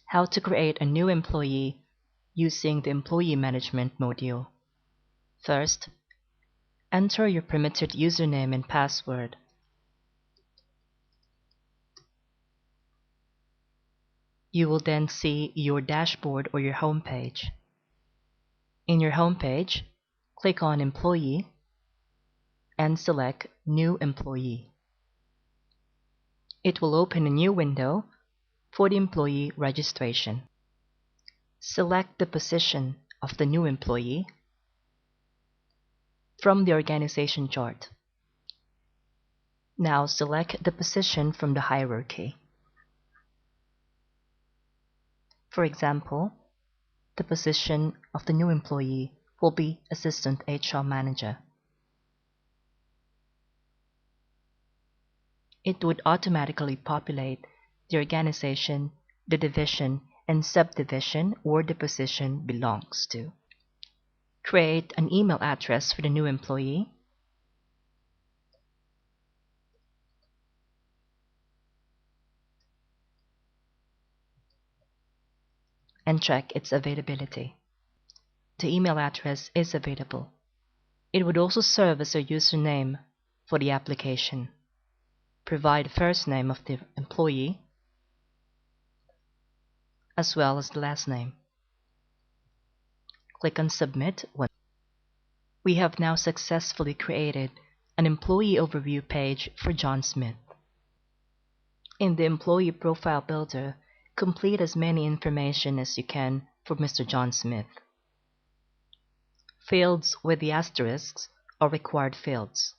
How to create a new employee using the Employee Management module. First, enter your permitted username and password. You will then see your dashboard or your home page. In your home page, click on Employee and select New Employee. It will open a new window for the employee registration. Select the position of the new employee from the organization chart. Now select the position from the hierarchy. For example, the position of the new employee will be Assistant HR Manager. It would automatically populate the organization, the division, and subdivision where the position belongs to. Create an email address for the new employee. And check its availability. The email address is available. It would also serve as a username for the application. Provide the first name of the employee as well as the last name. Click on Submit. We have now successfully created an employee overview page for John Smith. In the Employee Profile Builder, complete as many information as you can for Mr. John Smith. Fields with the asterisks are required fields.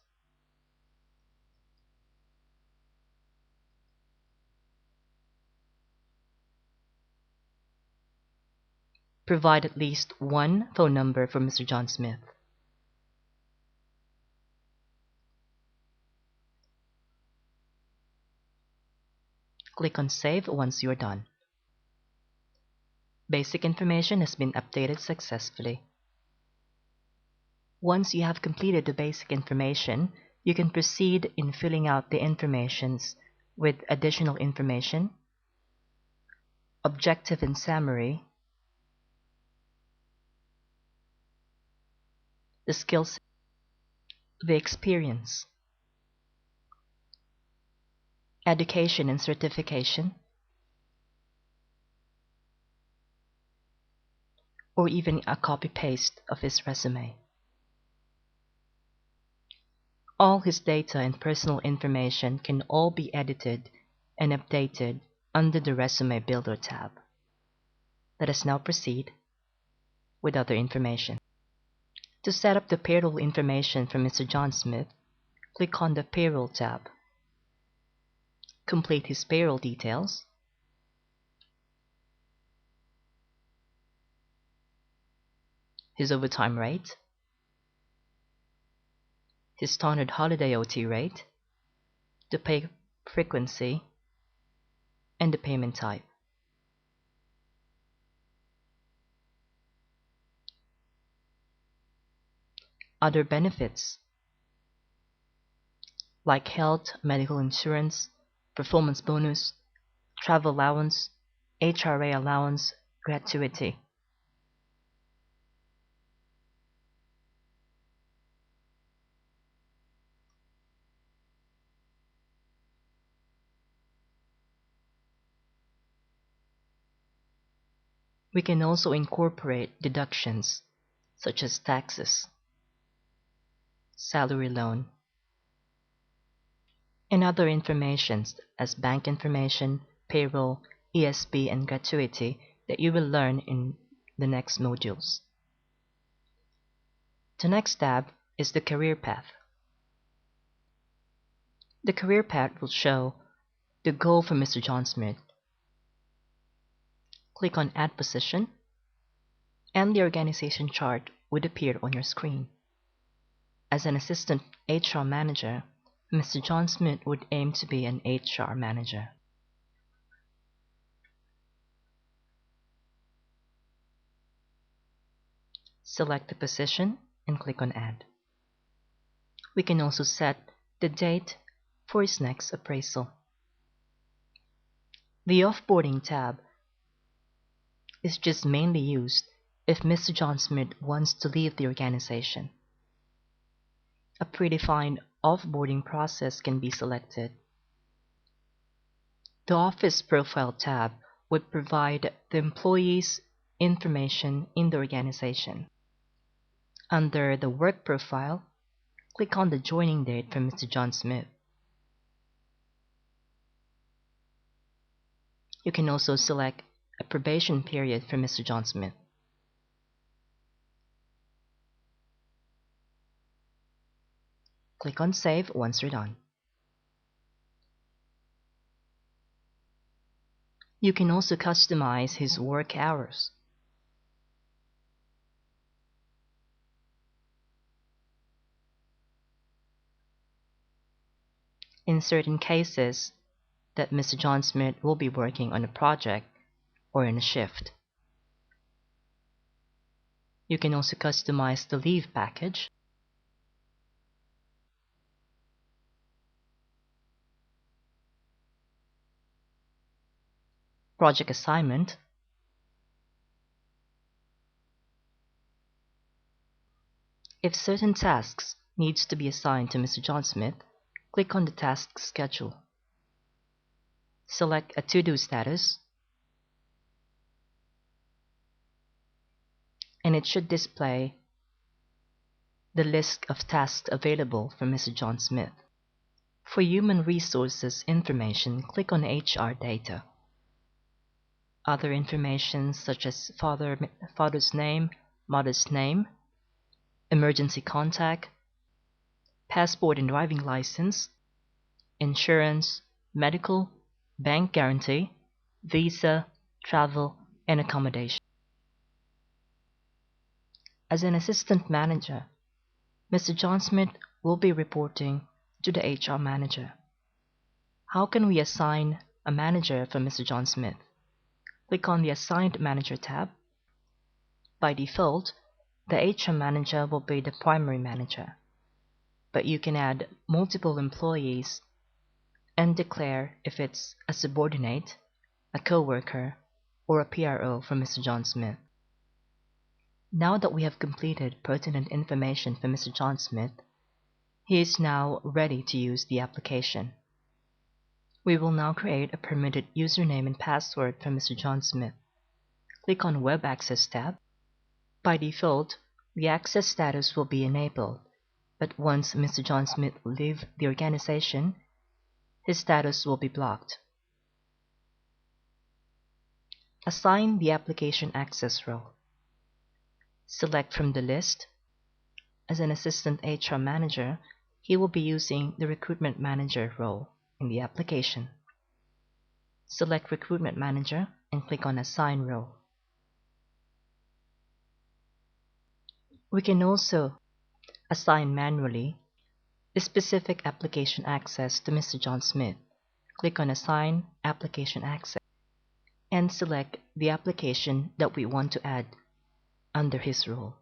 Provide at least one phone number for Mr. John Smith. Click on Save once you're done. Basic information has been updated successfully. Once you have completed the basic information, you can proceed in filling out the informations with additional information, objective and summary, the skills, the experience, education and certification, or even a copy-paste of his resume. All his data and personal information can all be edited and updated under the Resume Builder tab. Let us now proceed with other information. To set up the payroll information for Mr. John Smith, click on the Payroll tab. Complete his payroll details, his overtime rate, his standard holiday OT rate, the pay frequency, and the payment type. Other benefits like health, medical insurance, performance bonus, travel allowance, HRA allowance, gratuity. We can also incorporate deductions such as taxes, salary loan, and other informations as bank information, payroll, ESP, and gratuity that you will learn in the next modules. The next tab is the career path. The career path will show the goal for Mr. John Smith. Click on Add Position, and the organization chart would appear on your screen. As an Assistant HR Manager, Mr. John Smith would aim to be an HR Manager. Select the position and click on Add. We can also set the date for his next appraisal. The Offboarding tab is just mainly used if Mr. John Smith wants to leave the organization. A predefined offboarding process can be selected. The Office Profile tab would provide the employee's information in the organization. Under the Work Profile, click on the joining date for Mr. John Smith. You can also select a probation period for Mr. John Smith. Click on Save once you're done. You can also customize his work hours. In certain cases, that Mr. John Smith will be working on a project or in a shift. You can also customize the leave package. Project assignment. If certain tasks needs to be assigned to Mr. John Smith, click on the task schedule. Select a to-do status, and it should display the list of tasks available for Mr. John Smith. For human resources information, click on HR data. Other information such as father's name, mother's name, emergency contact, passport and driving license, insurance, medical, bank guarantee, visa, travel, and accommodation. As an assistant manager, Mr. John Smith will be reporting to the HR manager. How can we assign a manager for Mr. John Smith? Click on the Assigned Manager tab. By default, the HR manager will be the primary manager, but you can add multiple employees and declare if it's a subordinate, a coworker, or a PRO for Mr. John Smith. Now that we have completed pertinent information for Mr. John Smith, he is now ready to use the application. We will now create a permitted username and password for Mr. John Smith. Click on Web Access tab. By default, the access status will be enabled, but once Mr. John Smith leaves the organization, his status will be blocked. Assign the application access role. Select from the list. As an assistant HR manager, he will be using the recruitment manager role in the application. Select recruitment manager and click on assign role. We can also assign manually the specific application access to Mr. John Smith. Click on assign application access and select the application that we want to add under his role.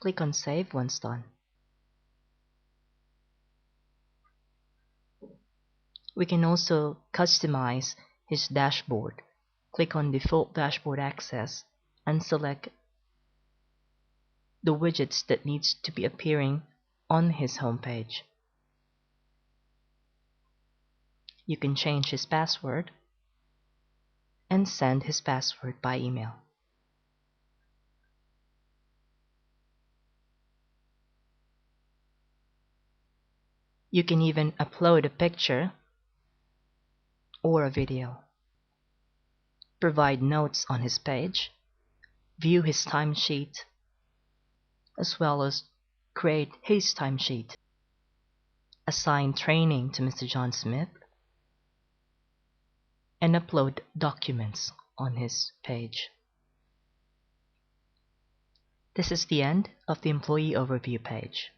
Click on Save once done. We can also customize his dashboard. Click on Default Dashboard Access and select the widgets that needs to be appearing on his homepage. You can change his password and send his password by email. You can even upload a picture or a video, provide notes on his page, view his timesheet, as well as create his timesheet, assign training to Mr. John Smith, and upload documents on his page. This is the end of the employee overview page.